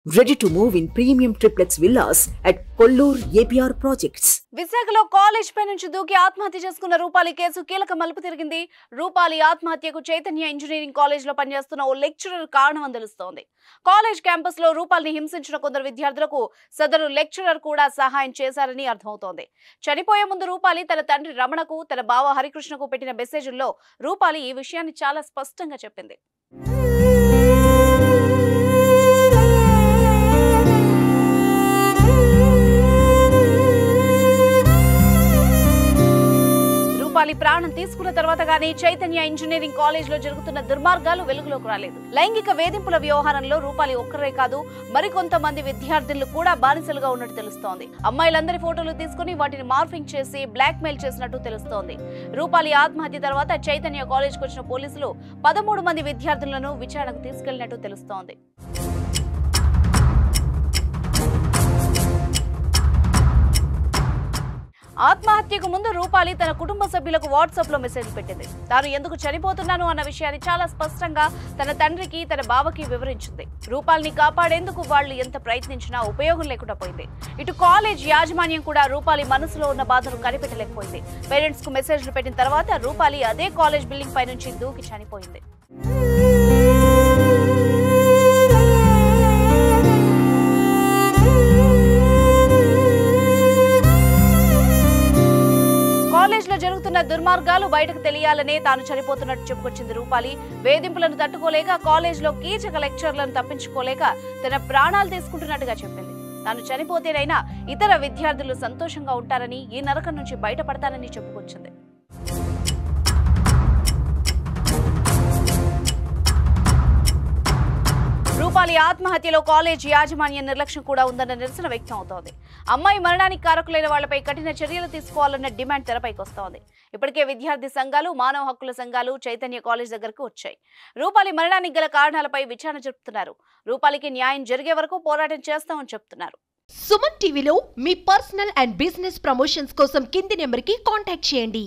Ready to move in premium triplex villas at Kollur APR Projects. విశాఖలో college పై నుంచి దూకి ఆత్మహత్య చేసుకున్న రూపాలి కేసు కీలక మలుపు తిరిగింది. రూపాలి ఆత్మహత్యకు చైతన్య ఇంజనీరింగ్ కాలేజ్ లో పనిచేస్తున్న ఓ లెక్చరర్ కారణమని తెలుస్తోంది. కాలేజ్ క్యాంపస్ లో రూపాలిని హింసించిన కొందరు విద్యార్థులకు సదరు లెక్చరర్ కూడా సహాయం చేశారని అర్థమవుతోంది. చనిపోయే ముందు రూపాలి తన తండ్రి రమణకు, తన బావ హరికృష్ణకు పెట్టిన మెసేజ్ల్లో రూపాలి ఈ విషయాన్ని చాలా స్పష్టంగా చెప్పింది. రూపాలి ప్రాణం తీసుకున్న తర్వాత గానీ చైతన్య ఇంజనీరింగ్ కాలేజ్ లో జరుగుతున్న దుర్మార్గాలు వెలుగులోకి రాలేదు. లైంగిక వేధింపుల వ్యవహారంలో రూపాలి ఒక్కరే కాదు, మరికొంతమంది విద్యార్థులు కూడా బానిసలుగా ఉన్నట్టు తెలుస్తోంది. అమ్మాయిలందరి ఫోటోలు తీసుకుని వాటిని మార్ఫింగ్ చేసి బ్లాక్ మెయిల్ చేసినట్టు తెలుస్తోంది. రూపాలి ఆత్మహత్య తర్వాత చైతన్య కాలేజ్ కు వచ్చిన పోలీసులు 13 మంది విద్యార్థులను విచారణకు తీసుకెళ్లినట్టు తెలుస్తోంది. ఆత్మహత్యకు ముందు రూపాలి తన కుటుంబ సభ్యులకు వాట్సాప్ లో మెసేజ్ పెట్టింది. తాను ఎందుకు చనిపోతున్నాను అన్న విషయాన్ని చాలా స్పష్టంగా తన తండ్రికి, తన బావకి వివరించింది. రూపాలిని కాపాడేందుకు వాళ్ళు ఎంత ప్రయత్నించినా ఉపయోగం లేకుండా పోయింది. ఇటు కాలేజ్ యాజమాన్యం కూడా రూపాలి మనసులో ఉన్న బాధను కనిపెట్టలేకపోయింది. పేరెంట్స్ కు మెసేజ్లు పెట్టిన తర్వాత రూపాలి అదే కాలేజ్ బిల్డింగ్ పై నుంచి దూకి చనిపోయింది. కాలేజ్ లో జరుగుతున్న దుర్మార్గాలు బయటకు తెలియాలనే తాను చనిపోతున్నట్టు చెప్పుకొచ్చింది రూపాలి. వేధింపులను తట్టుకోలేక కాలేజ్ లో కీచక లెక్చర్లను తప్పించుకోలేక తన ప్రాణాలు తీసుకుంటున్నట్టుగా చెప్పింది. తాను చనిపోతేనైనా ఇతర విద్యార్థులు సంతోషంగా ఉంటారని, ఈ నరకం నుంచి బయటపడతానని చెప్పుకొచ్చింది. రూపాలి ఆత్మహత్యలో కాలేజ్ యాజమాన్య నిర్లక్ష్యం కూడా ఉందన్న నిరసన వ్యక్తం అవుతోంది. అమ్మాయి మరణానికి కారకులైన వాళ్లపై కఠిన చర్యలు తీసుకోవాలన్న డిమాండ్ తెరపైకి వస్తోంది. ఇప్పటికే విద్యార్థి సంఘాలు, మానవ హక్కుల సంఘాలు చైతన్య కాలేజ్ దగ్గరకు వచ్చాయి. రూపాలి మరణానికి గల కారణాలపై విచారణ జరుపుతున్నారు. రూపాలికి న్యాయం జరిగే వరకు పోరాటం చేస్తామని చెప్తున్నారు. సుమన్ టీవీలో మీ పర్సనల్ అండ్ బిజినెస్ ప్రమోషన్స్ కోసం కింది నెంబర్కి కాంటాక్ట్ చేయండి.